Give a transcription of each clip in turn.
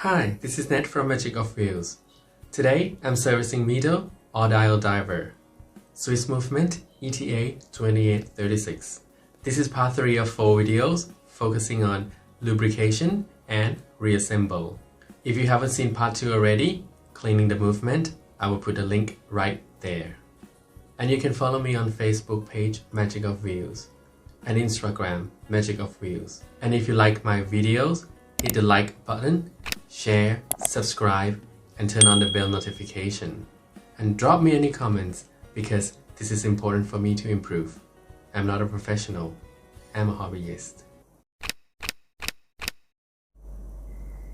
Hi, this is Ned from Magic of Wheels. Today I'm servicing Mido or dial diver. Swiss movement ETA 2836. This is part 3 of 4 videos focusing on lubrication and reassemble. If you haven't seen part 2 already, cleaning the movement, I will put a link right there. And you can follow me on Facebook page Magic of Wheels and Instagram Magic of Wheels. And if you like my videos, hit the like button, share, subscribe, and turn on the bell notification. And drop me any comments because this is important for me to improve. I'm not a professional, I'm a hobbyist.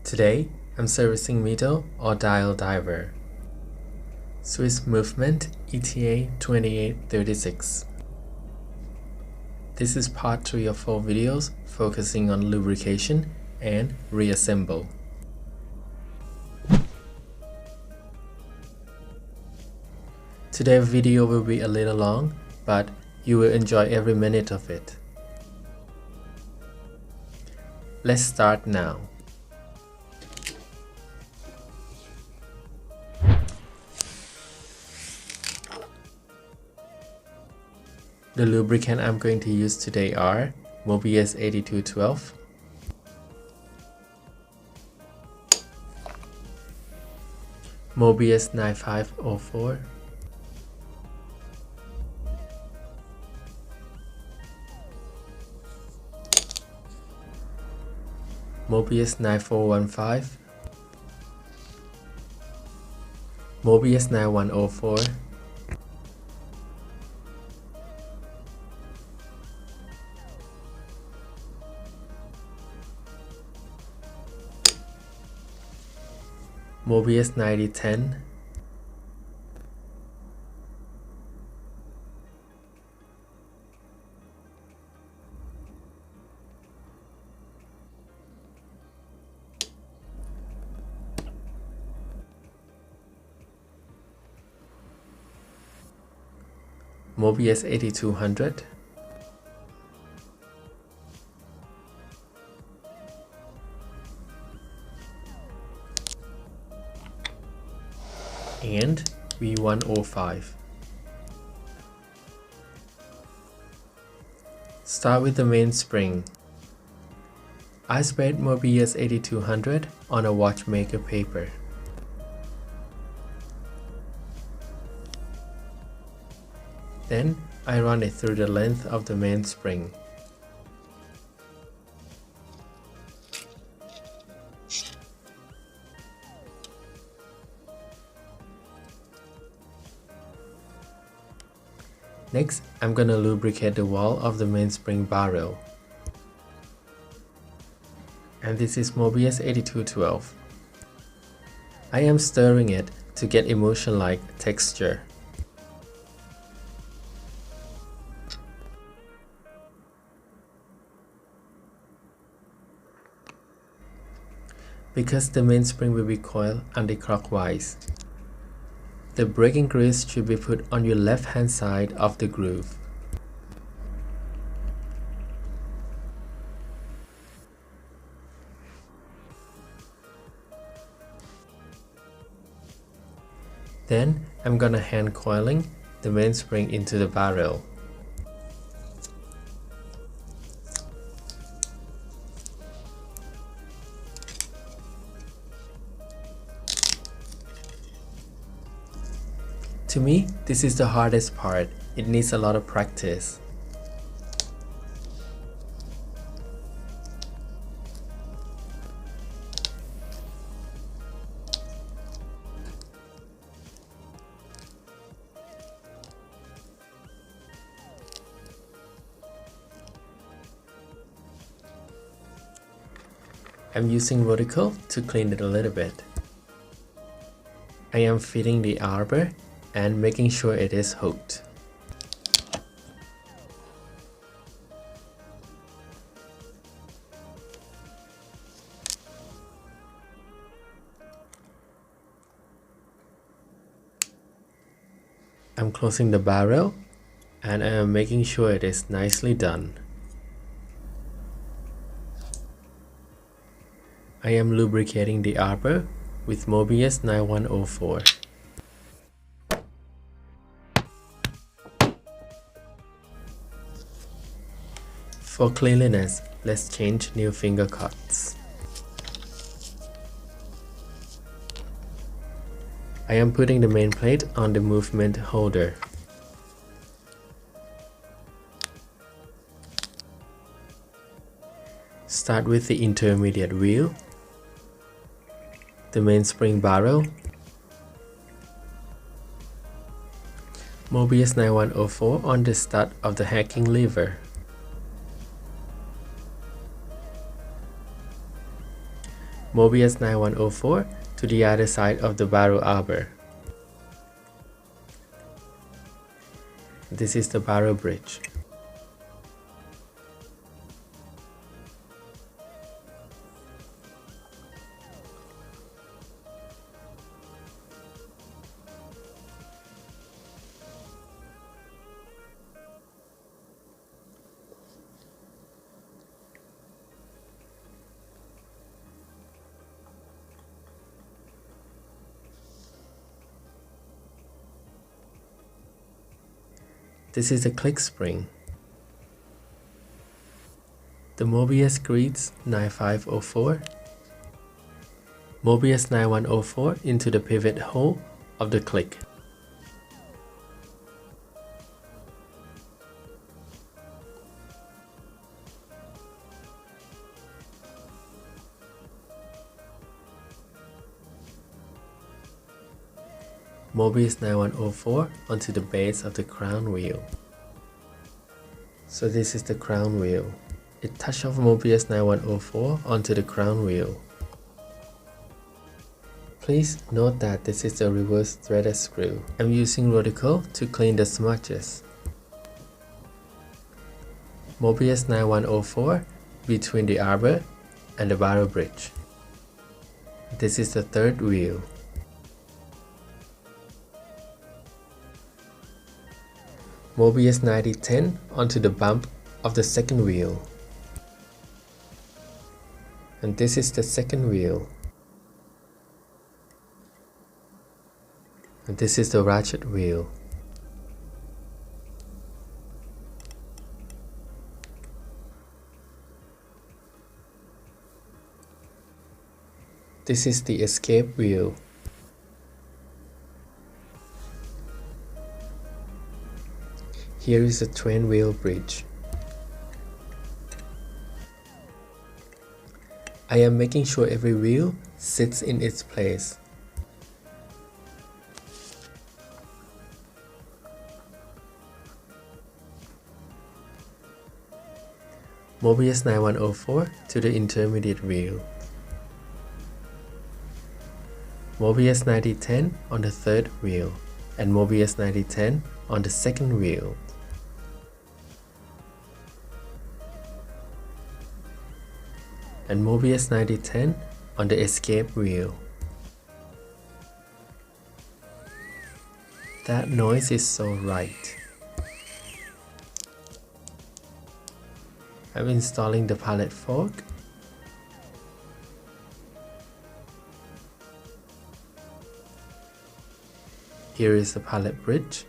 Today, I'm servicing Mido or dial diver. Swiss movement ETA 2836. This is part 3 of 4 videos focusing on lubrication and reassemble. Today's video will be a little long, but you will enjoy every minute of it. Let's start now. The lubricant I'm going to use today are Mobius 8212, Mobius 9504, Mobius 9415, Mobius 9104, Mobius 9010, Mobius 8200, and V105. Start with the mainspring. I spread Mobius 8200 on a watchmaker paper. Then I run it through the length of the mainspring. Next, I'm gonna lubricate the wall of the mainspring barrel. And this is Mobius 8212. I am stirring it to get emulsion-like texture. Because the mainspring will be coiled anti-clockwise, the braking grease should be put on your left-hand side of the groove. Then I'm gonna hand coiling the mainspring into the barrel. To me, this is the hardest part. It needs a lot of practice. I'm using vertical to clean it a little bit. I am fitting the arbor and making sure it is hooked. I'm closing the barrel and I am making sure it is nicely done. I am lubricating the arbor with Mobius 9104. For cleanliness, let's change new finger cuts. I am putting the main plate on the movement holder. Start with the intermediate wheel, the mainspring barrel, Mobius 9104 on the stud of the hacking lever, Mobius 9104 to the other side of the barrel arbor. This is the barrel bridge. This is the click spring. The Mobius greets 9504, Mobius 9104 into the pivot hole of the click. Mobius 9104 onto the base of the crown wheel. So this is the crown wheel. A touch of Mobius 9104 onto the crown wheel. Please note that this is a reverse threaded screw. I'm using rodical to clean the smudges. Mobius 9104 between the arbor and the barrel bridge. This is the third wheel. Mobius 9010 onto the bump of the second wheel. And this is the second wheel. And this is the ratchet wheel. This is the escape wheel. Here is a twin wheel bridge. I am making sure every wheel sits in its place. Mobius 9104 to the intermediate wheel. Mobius 9010 on the third wheel and Mobius 9010 on the second wheel. And Mobius 9010 on the escape wheel. That noise is so right. I'm installing the pallet fork. Here is the pallet bridge.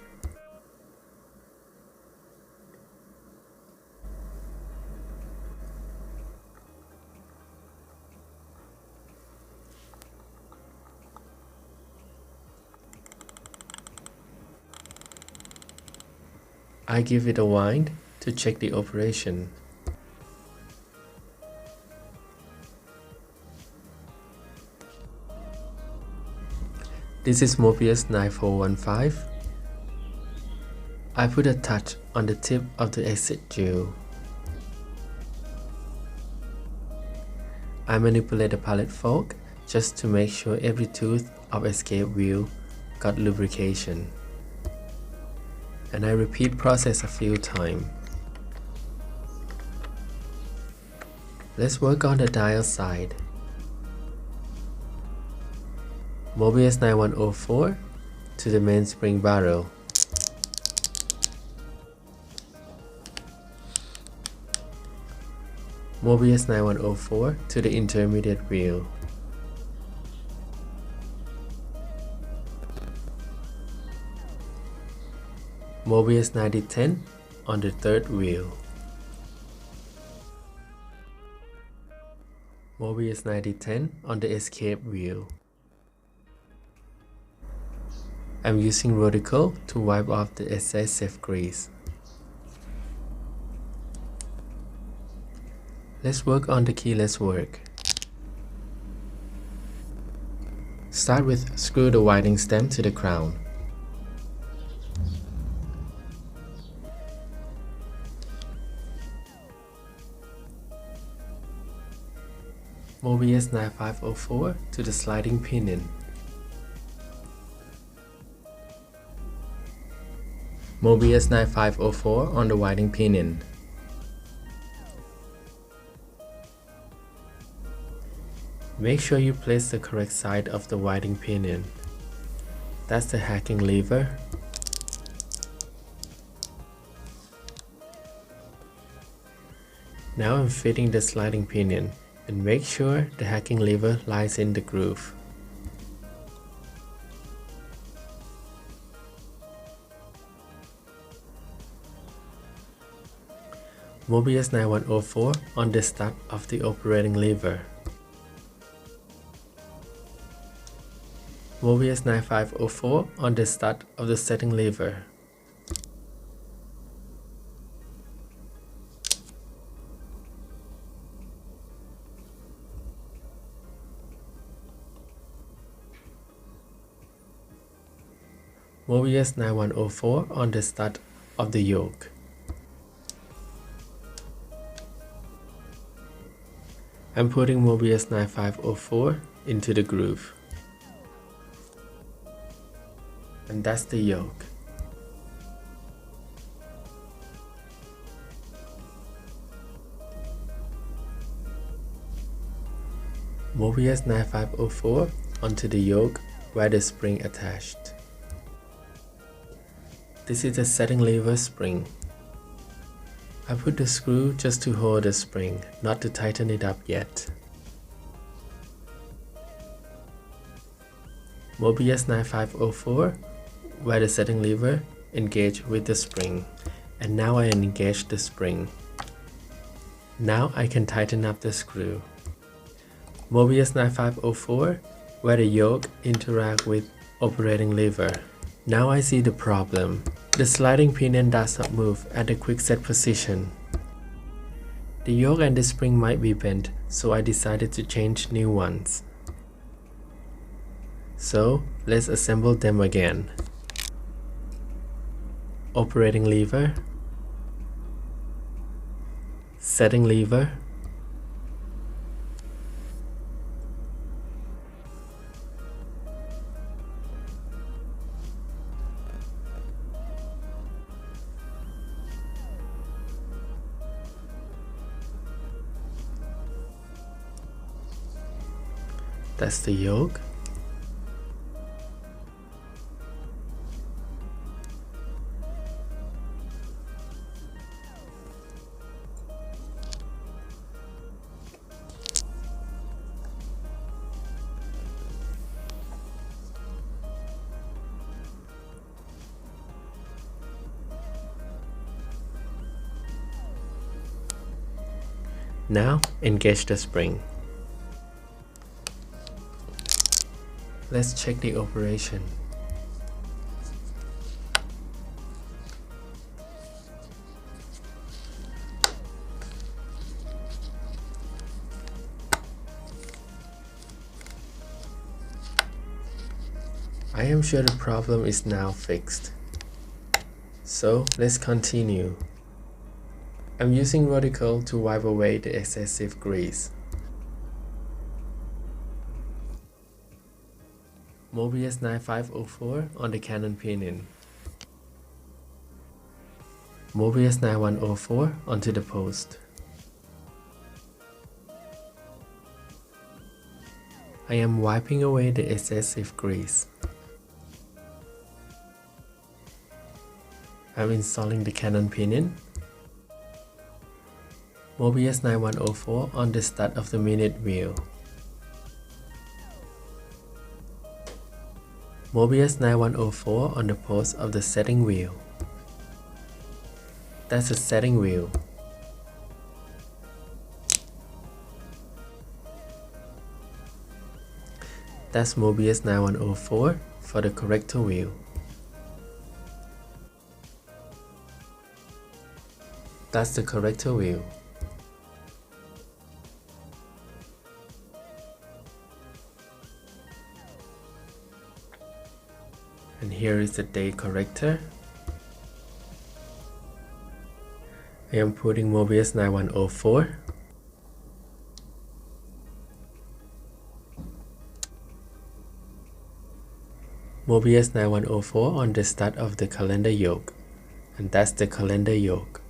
I give it a wind to check the operation. This is Mobius 9415. I put a touch on the tip of the exit jewel. I manipulate the pallet fork just to make sure every tooth of escape wheel got lubrication. And I repeat process a few times. Let's work on the dial side. Mobius 9104 to the mainspring barrel. Mobius 9104 to the intermediate wheel. Mobius 9010 on the third wheel. Mobius 9010 on the escape wheel. I'm using vertical to wipe off the excessive grease. Let's work on the keyless work. Start with screw the winding stem to the crown. Mobius 9504 to the sliding pinion. Mobius 9504 on the winding pinion. Make sure you place the correct side of the winding pinion. That's the hacking lever. Now I'm fitting the sliding pinion, and make sure the hacking lever lies in the groove. Mobius 9104 on the stud of the operating lever. Mobius 9504 on the stud of the setting lever. Mobius 9104 on the stud of the yoke. I'm putting Mobius 9504 into the groove. And that's the yoke. Mobius 9504 onto the yoke where the spring attached. This is the setting lever spring. I put the screw just to hold the spring, not to tighten it up yet. Mobius 9504 where the setting lever engaged with the spring, and now I engage the spring. Now I can tighten up the screw. Mobius 9504 where the yoke interact with operating lever. Now I see the problem. The sliding pinion does not move at the quick set position. The yoke and the spring might be bent, so I decided to change new ones. So let's assemble them again. Operating lever, setting lever, that's the yoke. Now engage the spring. Let's check the operation. I am sure the problem is now fixed. So let's continue. I'm using vertical to wipe away the excessive grease. Mobius 9504 on the canon pinion. Mobius 9104 onto the post. I am wiping away the excessive grease. I'm installing the canon pinion. Mobius 9104 on the stud of the minute wheel. Mobius 9104 on the post of the setting wheel. That's the setting wheel. That's Mobius 9104 for the corrector wheel. That's the corrector wheel. And here is the date corrector. I am putting Mobius 9104. Mobius 9104 on the stud of the calendar yoke. And that's the calendar yoke.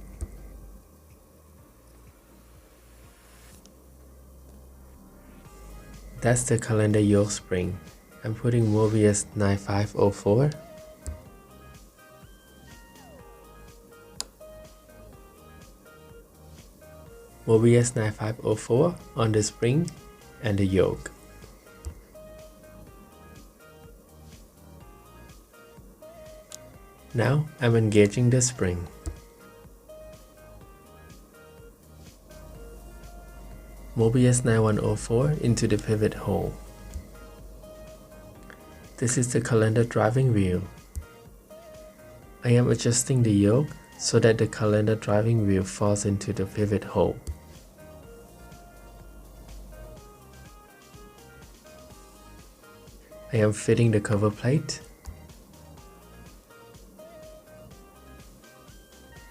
That's the calendar yoke spring. I'm putting Mobius 9504. Mobius 9504 on the spring and the yoke. Now I'm engaging the spring. Mobius 9104 into the pivot hole. This is the calendar driving wheel. I am adjusting the yoke so that the calendar driving wheel falls into the pivot hole. I am fitting the cover plate.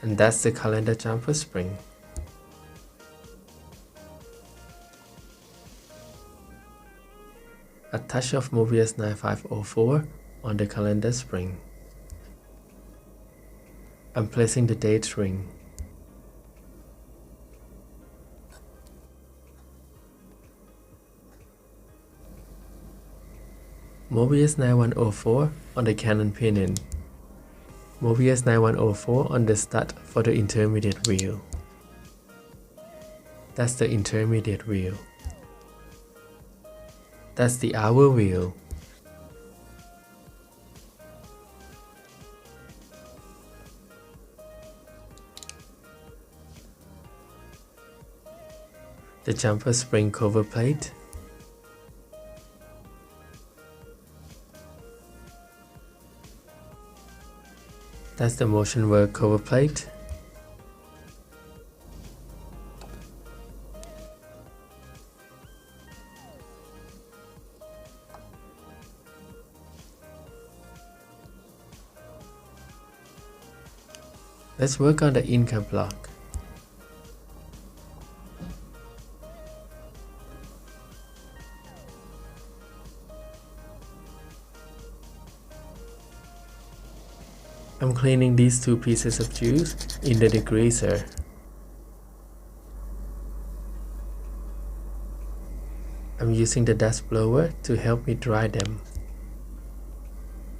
And that's the calendar jumper spring. A touch of Mobius 9504 on the calendar spring. I'm placing the date ring. Mobius 9104 on the canon pinion. Mobius 9104 on the stud for the intermediate wheel. That's the intermediate wheel. That's the hour wheel. The jumper spring cover plate. That's the motion work cover plate. Let's work on the income block. I'm cleaning these two pieces of juice in the degreaser. I'm using the dust blower to help me dry them.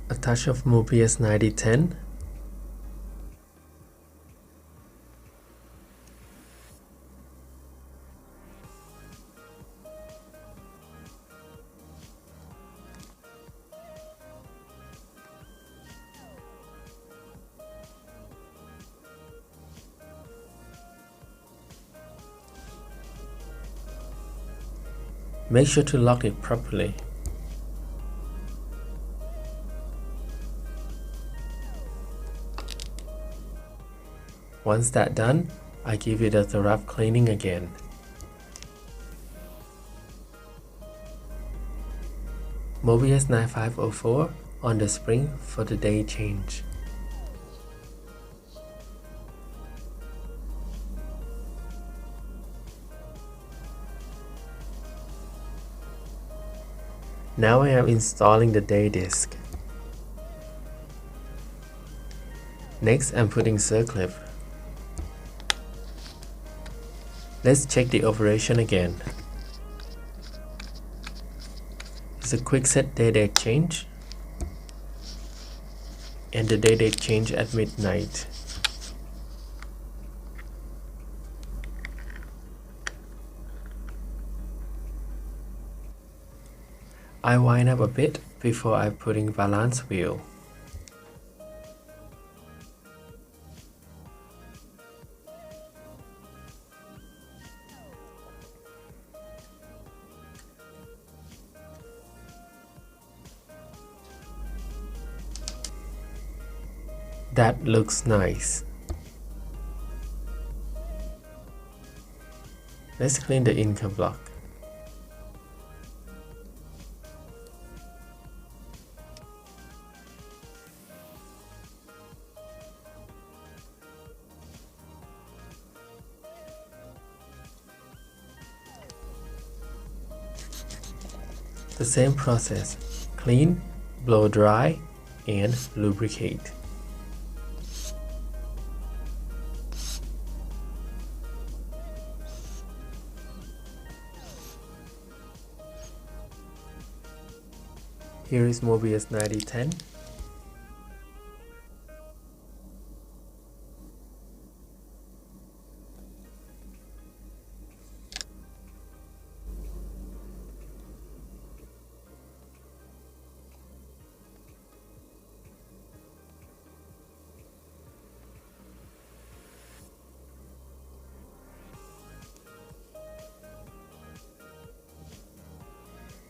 A touch of Mobius 9010. Make sure to lock it properly. Once that's done, I give it a thorough cleaning again. Mobius 9504 on the spring for the day change. Now I am installing the day disc. Next, I'm putting circlip. Let's check the operation again. It's a quick set day date change and the day date change at midnight. I wind up a bit before I putting balance wheel. That looks nice. Let's clean the inker block. The same process: clean, blow dry, and lubricate. Here is Mobius 9010.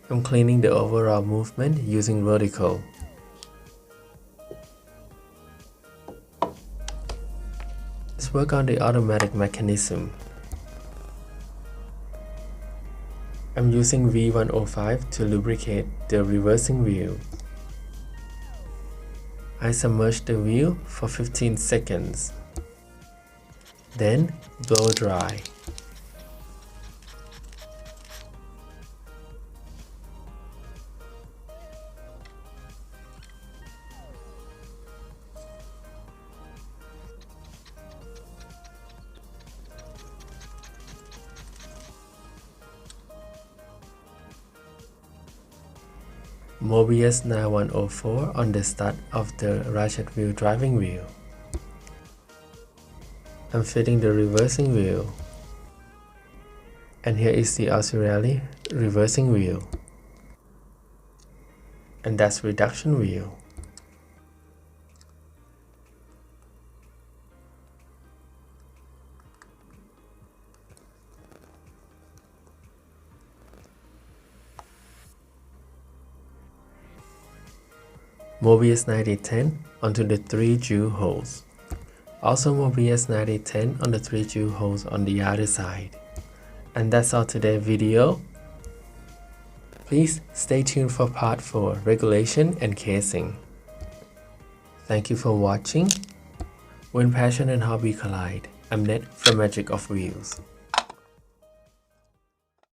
I'm cleaning the overall movement using vertical. Let's work on the automatic mechanism. I'm using V105 to lubricate the reversing wheel. I submerge the wheel for 15 seconds. Then blow dry. Mobius 9104 on the stud of the ratchet wheel driving wheel. I'm fitting the reversing wheel. And here is the auxiliary reversing wheel. And that's reduction wheel. Mobius 9010 onto the 3 jewel holes. Also Mobius 9010 on the 3 jewel holes on the other side. And that's all today's video. Please stay tuned for part 4, regulation and casing. Thank you for watching. When passion and hobby collide, I'm Ned from Magic of Wheels.